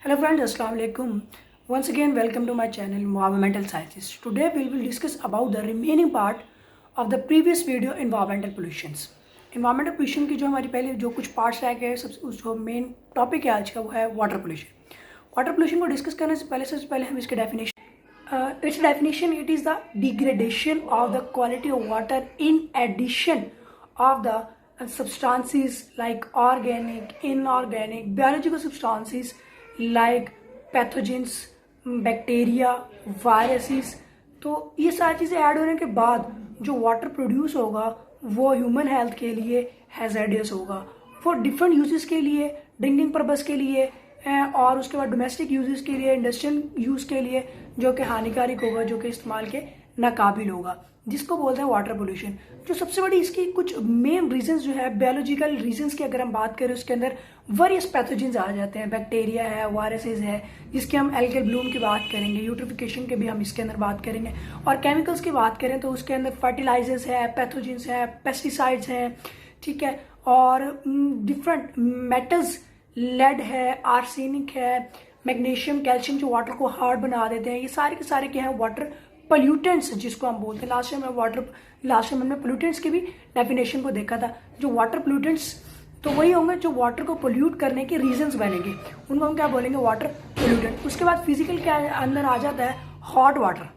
Hello friends, Assalamu alaikum. Once again, welcome to my channel Environmental Sciences. Today we will discuss about the remaining part of the previous video environmental pollutions. Environmental pollution की जो हमारी पहले जो कुछ parts रह गए सब जो मेन टॉपिक है आज का वो है वाटर पोल्यूशन. वाटर पोल्यूशन को डिस्कस करने से पहले हम इसके definition its definition it is the degradation of the quality of water in addition of the substances like organic, inorganic, biological substances like pathogens, bacteria, viruses. तो ये सारी चीज़ें ऐड होने के बाद जो वाटर प्रोड्यूस होगा वो ह्यूमन हेल्थ के लिए हैज़ार्डियस होगा. वो डिफरेंट यूजेस के लिए, ड्रिंकिंग पर्पज़ के लिए और उसके बाद डोमेस्टिक यूजेस के लिए, इंडस्ट्रियल यूज़ के लिए जो कि हानिकारक होगा, जो कि इस्तेमाल के नाकाबिल होगा, जिसको बोलते हैं वाटर पोल्यूशन. जो सबसे बड़ी इसकी कुछ मेन रीजंस जो है बायोलॉजिकल रीजंस की अगर हम बात करें उसके अंदर वेरियस पैथोजेंस आ जाते हैं. बैक्टीरिया है, वायरसेस है, जिसके हम एल्गल ब्लूम की बात करेंगे, यूट्रिफिकेशन के भी हम इसके अंदर बात करेंगे. और केमिकल्स की बात करें तो उसके अंदर फर्टिलाइजर्स है, पैथोजेंस है, पेस्टिसाइड्स हैं, ठीक है. और डिफरेंट मेटल्स, लेड है, आर्सेनिक है, मैग्नीशियम, कैल्शियम जो वाटर को हार्ड बना देते हैं. ये सारे के सारे क्या है वाटर पोल्यूटेंट्स जिसको हम बोलते हैं. लास्ट टाइम हमने पोल्यूटेंट्स की भी डेफिनेशन को देखा था. जो वाटर पोल्यूटेंट्स तो वही होंगे जो वाटर को पोल्यूट करने के रीजंस बनेंगे, उनको हम क्या बोलेंगे, वाटर पोल्यूटेंट. उसके बाद फिजिकल के अंदर आ जाता है हॉट वाटर.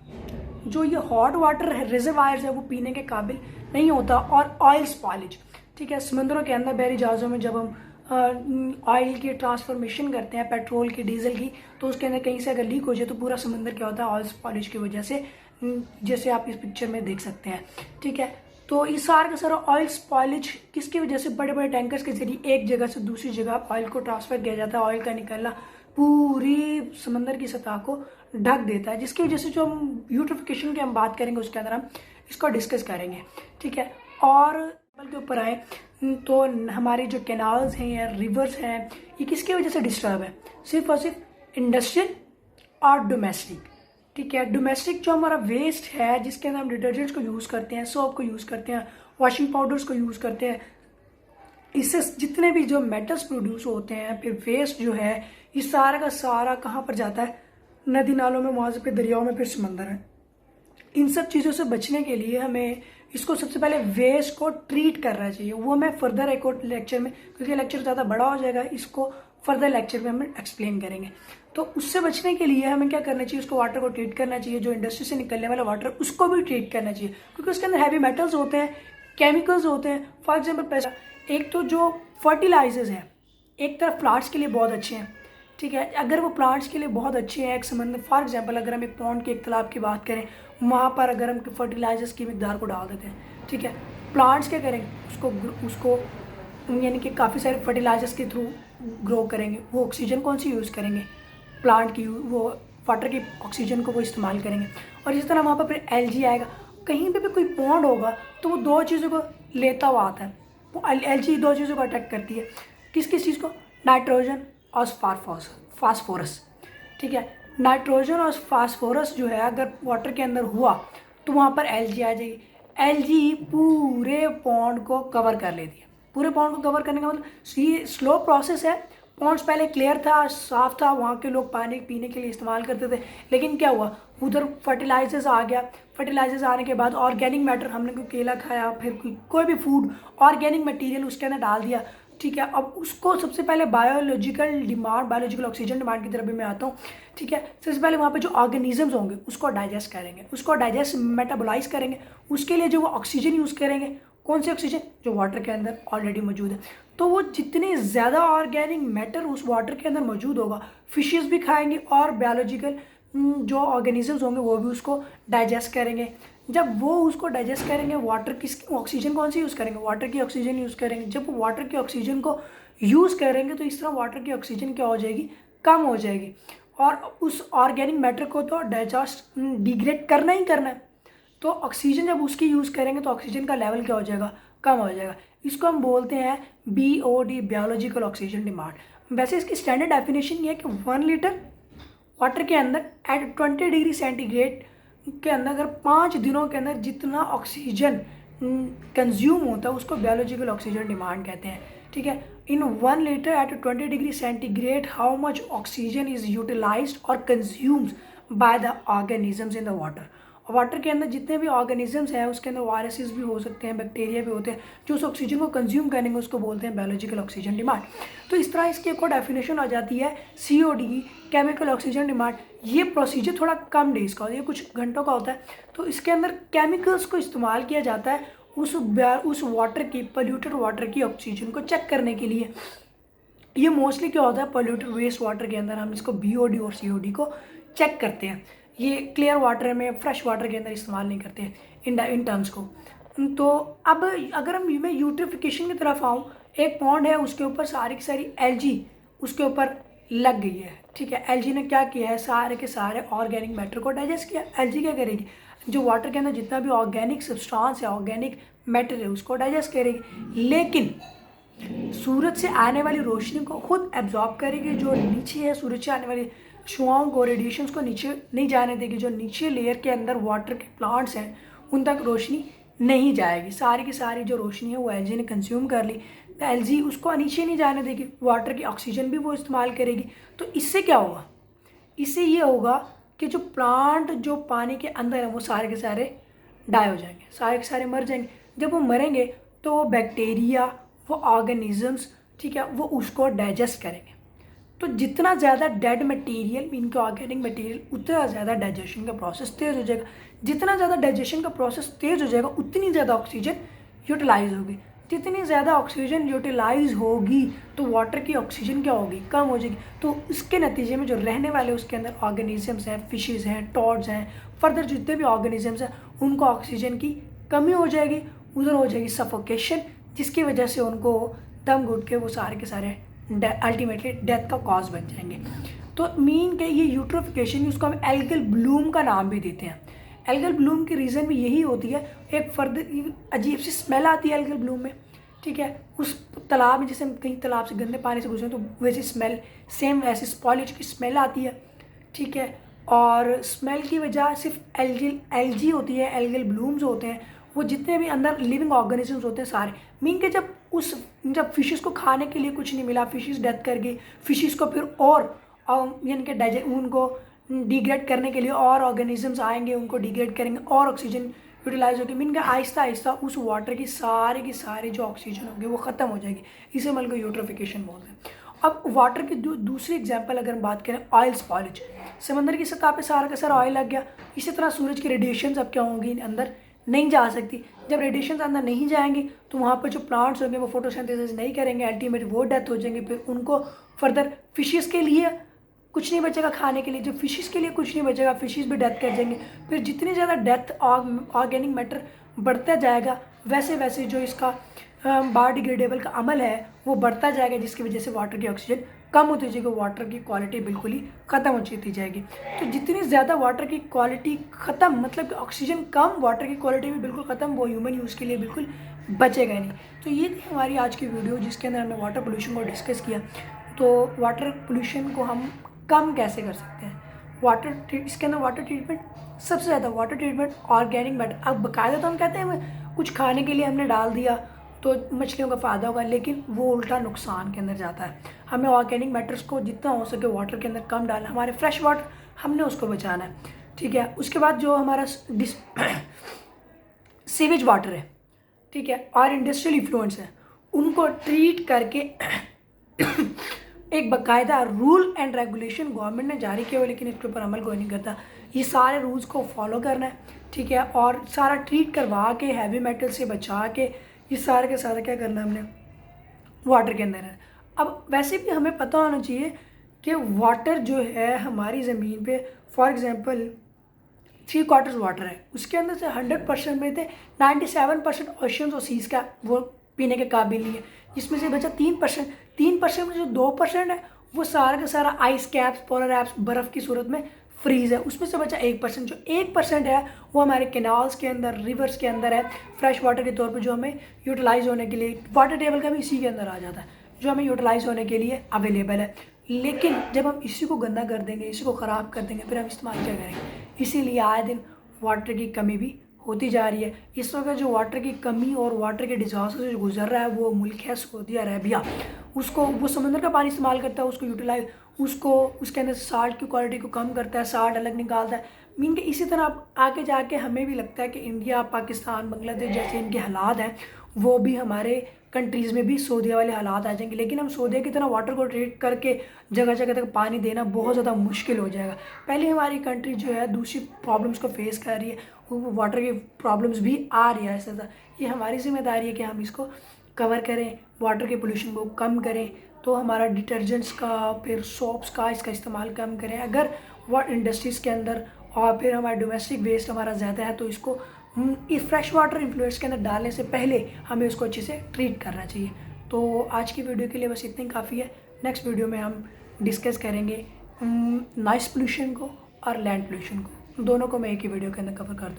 जो ये हॉट वाटर है, रिजर्वायर्स है, वो पीने के काबिल नहीं होता. और ऑयल स्पॉइलेज, ठीक है, समुद्रों के अंदर बहरी जहाज़ों में जब हम ऑयल की ट्रांसफॉर्मेशन करते हैं, पेट्रोल की, डीजल की, तो उसके अंदर कहीं से अगर लीक हो जाए तो पूरा समुद्र क्या होता है, ऑयल स्पॉइलेज की वजह से, जैसे आप इस पिक्चर में देख सकते हैं, ठीक है. तो ये सारा का सारा ऑयल स्पॉइलेज किसकी वजह से, बड़े बड़े टैंकर्स के जरिए एक जगह से दूसरी जगह ऑयल को ट्रांसफर किया जाता है. ऑयल का निकलना पूरी समंदर की सतह को ढक देता है, जिसकी वजह से जो हम यूट्रिफिकेशन की हम बात करेंगे उसके अंदर हम इसको डिस्कस करेंगे, ठीक है. और के ऊपर आए तो हमारे जो कैनाल्स हैं या रिवर्स हैं, ये किसकी वजह से डिस्टर्ब है, सिर्फ और सिर्फ इंडस्ट्रियल और डोमेस्टिक, ठीक है. डोमेस्टिक जो हमारा वेस्ट है, जिसके अंदर हम डिटर्जेंट्स को यूज़ करते हैं, सोप को यूज़ करते हैं, वॉशिंग पाउडर्स को यूज़ करते हैं, इससे जितने भी जो मेटल्स प्रोड्यूस होते हैं, फिर वेस्ट जो है ये सारा का सारा कहाँ पर जाता है, नदी नालों में, वहाँ से फिर दरियाओं में, फिर समंदर है. इन सब चीज़ों से बचने के लिए हमें इसको सबसे पहले वेस्ट को ट्रीट करना चाहिए. वो मैं फर्दर एक और लेक्चर में, क्योंकि लेक्चर ज़्यादा बड़ा हो जाएगा, इसको फर्दर लेक्चर में हम एक्सप्लेन करेंगे. तो उससे बचने के लिए हमें क्या करना चाहिए, उसको वाटर को ट्रीट करना चाहिए. जो इंडस्ट्री से निकलने वाला वाटर उसको भी ट्रीट करना चाहिए, क्योंकि उसके अंदर हैवी मेटल्स होते हैं, केमिकल्स होते हैं. फॉर एग्जाम्पल एक तो जो फर्टिलाइजर्स हैं, एक तरफ प्लांट्स के लिए बहुत अच्छे हैं, ठीक है. अगर वो प्लांट्स के लिए बहुत अच्छे हैं, एक समंदर, फॉर एग्जांपल अगर हम एक पॉन्ड के, एक तालाब की बात करें, वहाँ पर अगर हम फर्टिलाइजर्स की मिकदार को डाल देते हैं, ठीक है, प्लांट्स क्या करेंगे, उसको यानी कि काफ़ी सारे फर्टिलाइजर्स के थ्रू ग्रो करेंगे. वो ऑक्सीजन कौन सी यूज़ करेंगे, प्लांट की, वो वाटर की ऑक्सीजन को वो इस्तेमाल करेंगे. और इस तरह वहाँ पर फिर एलजी आएगा. कहीं पे भी कोई पॉन्ड होगा तो वो दो चीज़ों को लेता हुआ आता है. वो एलजी दो चीज़ों को अटैक करती है. किस किस चीज़ को, नाइट्रोजन और फास्फोरस, ठीक है. नाइट्रोजन और फास्फोरस जो है अगर वाटर के अंदर हुआ तो वहाँ पर एलजी आ जाएगी. एलजी पूरे पॉन्ड को कवर कर लेती है. पूरे पॉन्ड को कवर करने का मतलब ये स्लो प्रोसेस है. पॉन्ड्स पहले क्लियर था, साफ था, वहाँ के लोग पानी पीने के लिए इस्तेमाल करते थे. लेकिन क्या हुआ, उधर फर्टिलाइजर्स आ गया. फर्टिलाइजर्स आने के बाद ऑर्गेनिक मैटर, हमने कोई केला खाया, फिर कोई भी फूड, ऑर्गेनिक मटेरियल उसके अंदर डाल दिया, ठीक है. अब उसको सबसे पहले बायोलॉजिकल ऑक्सीजन डिमांड की तरफ भी मैं आता हूँ, ठीक है. सबसे पहले वहाँ पे जो ऑर्गेनिजम्स होंगे उसको डाइजेस्ट करेंगे, उसको डाइजेस्ट मेटाबोलाइज करेंगे. उसके लिए जो वो ऑक्सीजन यूज़ करेंगे, कौन से ऑक्सीजन, जो वाटर के अंदर ऑलरेडी मौजूद है. तो वो जितने ज़्यादा ऑर्गेनिक मैटर उस वाटर के अंदर मौजूद होगा, फिशेस भी खाएंगे और बायोलॉजिकल जो ऑर्गेनिजम्स होंगे वो भी उसको डाइजेस्ट करेंगे. जब वो उसको डाइजेस्ट करेंगे, वाटर की ऑक्सीजन कौन सी यूज़ करेंगे, वाटर की ऑक्सीजन यूज़ करेंगे. जब वो वाटर की ऑक्सीजन को यूज़ करेंगे तो इस तरह वाटर की ऑक्सीजन क्या हो जाएगी, कम हो जाएगी. और उस ऑर्गेनिक मैटर को तो डाइजेस्ट डिग्रेड करना ही करना है. तो ऑक्सीजन जब उसकी यूज़ करेंगे तो ऑक्सीजन का लेवल क्या हो जाएगा, कम हो जाएगा. इसको हम बोलते हैं BOD, बायोलॉजिकल ऑक्सीजन डिमांड. वैसे इसकी स्टैंडर्ड डेफिनेशन ये है कि 1 लीटर वाटर के अंदर एट 20 डिग्री सेंटीग्रेड के अंदर अगर 5 दिनों के अंदर जितना ऑक्सीजन कंज्यूम होता है उसको बायोलॉजिकल ऑक्सीजन डिमांड कहते हैं. ठीक है। In 1 litre at 20 degree centigrade how much oxygen is utilised और consumes by the organisms in the water. Water के अंदर जितने भी ऑर्गेनिजम्स हैं उसके अंदर वायरसेस भी हो सकते हैं, बैक्टीरिया भी होते हैं, जो उस ऑक्सीजन को कंज्यूम करेंगे उसको बोलते हैं बायोलॉजिकल ऑक्सीजन डिमांड। तो इस तरह इसकी एक और डेफिनेशन आ जाती है COD की, केमिकल ऑक्सीजन डिमांड। ये प्रोसीजर थोड़ा कम डेज का होता है, ये कुछ घंटों का होता है। तो इसके अंदर केमिकल्स को इस्तेमाल किया जाता है उस वाटर की, पोल्यूटेड वाटर की ऑक्सीजन को चेक करने के लिए। ये मोस्टली क्या होता है, पोल्यूटेड वेस्ट वाटर के अंदर हम इसको BOD और COD को चेक करते हैं। ये क्लियर वाटर में, फ्रेश वाटर के अंदर इस्तेमाल नहीं करते हैं इन टर्म्स को। तो अब अगर मैं यूट्रिफिकेशन की तरफ आऊँ, एक पॉन्ड है उसके ऊपर सारी की सारी एल्गी उसके ऊपर लग गई है, ठीक है। एल्गी ने क्या किया है, सारे के सारे ऑर्गेनिक मैटर को डाइजेस्ट किया। एल्गी क्या करेगी, जो वाटर के अंदर जितना भी ऑर्गेनिक सब्सटेंस है, ऑर्गेनिक मैटर है, उसको डाइजेस्ट करेगी। लेकिन सूरज से आने वाली रोशनी को खुद एब्जॉर्ब करेगी। जो नीचे है, सूरज से आने वाली शुआओं को, रेडिएशंस को नीचे नहीं जाने देगी। जो नीचे लेयर के अंदर वाटर के प्लांट्स हैं उन तक रोशनी नहीं जाएगी। सारी की सारी जो रोशनी है वो एल्गी ने कंज्यूम कर ली, तो एल्गी उसको नीचे नहीं जाने देगी। वाटर की ऑक्सीजन भी वो इस्तेमाल करेगी। तो इससे क्या होगा, इससे ये होगा कि जो प्लांट जो पानी के अंदर है वो सारे के सारे डाई हो जाएंगे, सारे के सारे मर जाएंगे। जब वो मरेंगे तो वो बैक्टीरिया, वो ऑर्गेनिजम्स, ठीक है, वो उसको डाइजेस्ट करेंगे। तो जितना ज़्यादा डेड मटेरियल मीन के ऑर्गेनिक मटेरियल, उतना ज़्यादा डाइजेशन का प्रोसेस तेज़ हो जाएगा। जितना ज़्यादा डाइजेशन का प्रोसेस तेज़ हो जाएगा उतनी ज़्यादा ऑक्सीजन यूटिलाइज होगी। जितनी ज़्यादा ऑक्सीजन यूटिलाइज होगी तो वाटर की ऑक्सीजन क्या होगी, कम हो जाएगी। तो इसके नतीजे में जो रहने वाले उसके अंदर ऑर्गेनिजम्स हैं, फिशेज़ हैं, टॉड्स हैं, फर्दर जितने भी ऑर्गेनिजम्स हैं उनको ऑक्सीजन की कमी हो जाएगी, उधर हो जाएगी सफोकेशन, जिसकी वजह से उनको दम घुट के वो सारे के सारे अल्टीमेटली डेथ का कॉज बन जाएंगे। तो मीन के ये यूट्रोफिकेशन, उसको हम एल्गल ब्लूम का नाम भी देते हैं। एल्गल ब्लूम की रीज़न भी यही होती है, एक फर्दर अजीब सी स्मेल आती है एल्गल ब्लूम में, ठीक है। उस तालाब में, जैसे हम कहीं तालाब से गंदे पानी से गुजरे तो वैसी स्मेल, सेम वैसी स्पॉलेज की स्मेल आती है, ठीक है। और स्मेल की वजह सिर्फ एल्गी होती है, एल्गल ब्लूम्स होते हैं, वो जितने भी अंदर लिविंग ऑर्गेनिजम्स होते हैं सारे। मीन के जब फिशेस को खाने के लिए कुछ नहीं मिला, फिशेस डेथ कर गई, फिशेस को फिर और यानी कि उनको डिग्रेड करने के लिए और ऑर्गेनिजम्स आएंगे, उनको डिग्रेड करेंगे और ऑक्सीजन यूटिलाइज होगी। मीन का आहिस्ता आहिस्ता उस वाटर की सारी जो ऑक्सीजन होगी वो ख़त्म हो जाएगी। इसे मतलब को यूट्रोफिकेशन बोलते हैं। अब वाटर की दूसरी एग्जाम्पल अगर हम बात करें, ऑयल स्पॉलेज। समंदर की सतह पे सारा का सारा ऑयल लग गया। इसी तरह सूरज की रेडिएशन अब क्या होंगी, अंदर नहीं जा सकती। जब रेडिएशन अंदर नहीं जाएंगी तो वहाँ पर जो प्लांट्स होंगे वो फोटोसिंथेसिस नहीं करेंगे, अल्टीमेट वो डेथ हो जाएंगे। फिर उनको फर्दर फिशेस के लिए कुछ नहीं बचेगा खाने के लिए, जो फिशेस के लिए कुछ नहीं बचेगा, फिशेस भी डेथ कर जाएंगे। फिर जितनी ज़्यादा डेथ ऑर्गेनिक मैटर बढ़ता जाएगा वैसे वैसे जो इसका बायोडिग्रेडेबल का अमल है वो बढ़ता जाएगा, जिसकी वजह से वाटर की ऑक्सीजन कम होती जाएगी, वाटर की क्वालिटी बिल्कुल ही ख़त्म हो जाती जाएगी। तो जितनी ज़्यादा वाटर की क्वालिटी ख़त्म, मतलब कि ऑक्सीजन कम, वाटर की क्वालिटी भी बिल्कुल ख़त्म, वो ह्यूमन यूज़ के लिए बिल्कुल बचेगा नहीं। तो ये थी हमारी आज की वीडियो जिसके अंदर हमने वाटर पोल्यूशन को डिस्कस किया। तो वाटर पोल्यूशन को हम कम कैसे कर सकते हैं, इसके अंदर वाटर ट्रीटमेंट, सबसे ज़्यादा वाटर ट्रीटमेंट, ऑर्गेनिक मैटर। अब बाकायदा तो हम कहते हैं कुछ खाने के लिए हमने डाल दिया तो मछलियों का फ़ायदा होगा, लेकिन वो उल्टा नुकसान के अंदर जाता है। हमें ऑर्गेनिक मैटर्स को जितना हो सके वाटर के अंदर कम डालना, हमारे फ्रेश वाटर हमने उसको बचाना है, ठीक है। उसके बाद जो हमारा सीवेज वाटर है, ठीक है, और इंडस्ट्रियल इफ्लुएंस है, उनको ट्रीट करके एक बाकायदा रूल एंड रेगुलेशन गवर्नमेंट ने जारी किया हुआ, लेकिन इसके ऊपर अमल कोई नहीं करता। ये सारे रूल्स को फॉलो करना है, ठीक है, और सारा ट्रीट करवा के हैवी मेटल से बचा के ये सारे के सारा क्या करना है हमने वाटर के अंदर है। अब वैसे भी हमें पता होना चाहिए कि वाटर जो है हमारी ज़मीन पे, फॉर एग्जांपल 3/4 वाटर है, उसके अंदर से 100% में थे 97% ओशंस और सीज़ का वो पीने के काबिल नहीं है, जिसमें से बचा 3% में जो 2% है वो सारा का सारा आइस कैप्स, पोलर एप्स, बर्फ़ की सूरत में फ्रीज़ है। उसमें से बचा 1%, जो 1% है वो हमारे कैनाल्स के अंदर, रिवर्स के अंदर है, फ्रेश वाटर के तौर पे जो हमें यूटिलाइज़ होने के लिए, वाटर टेबल का भी इसी के अंदर आ जाता है, जो हमें यूटिलाइज़ होने के लिए अवेलेबल है। लेकिन जब हम इसी को गंदा कर देंगे, इसी को ख़राब कर देंगे, फिर हम इस्तेमाल क्या करेंगे। इसीलिए आए दिन वाटर की कमी भी होती जा रही है। इस वक्त जो वाटर की कमी और वाटर के डिजास्टर से जो गुजर रहा है वो मुल्क है सऊदी अरेबिया। उसको वो समंदर का पानी इस्तेमाल करता है, उसको यूटिलाइज उसको उसके अंदर साल्ट की क्वालिटी को कम करता है, साल्ट अलग निकालता है। मीन के इसी तरह अब आगे जाके हमें भी लगता है कि इंडिया, पाकिस्तान, बांग्लादेश जैसे इनके हालात हैं वो भी हमारे कंट्रीज़ में भी सऊदीया वाले हालात आ जाएंगे। लेकिन हम सऊदीया की तरह वाटर को ट्रीट करके जगह जगह तक पानी देना बहुत ज़्यादा मुश्किल हो जाएगा। पहले हमारी कंट्री जो है दूसरी प्रॉब्लम्स को फेस कर रही है, वो वाटर की प्रॉब्लम्स भी आ रही है। ऐसा ये हमारी जिम्मेदारी है कि हम इसको कवर करें, वाटर के पोल्यूशन को कम करें। तो हमारा डिटर्जेंट्स का, फिर सोप्स का इसका इस्तेमाल कम करें। अगर वाटर इंडस्ट्रीज़ के अंदर और फिर हमारा डोमेस्टिक वेस्ट हमारा ज़्यादा है तो इसको इस फ्रेश वाटर इन्फ्लुएंस के अंदर डालने से पहले हमें उसको अच्छे से ट्रीट करना चाहिए। तो आज की वीडियो के लिए बस इतनी काफ़ी है। नेक्स्ट वीडियो में हम डिस्कस करेंगे नॉइस पोल्यूशन को और लैंड पोल्यूशन को, दोनों को मैं एक ही वीडियो के अंदर कवर कर दूँगा।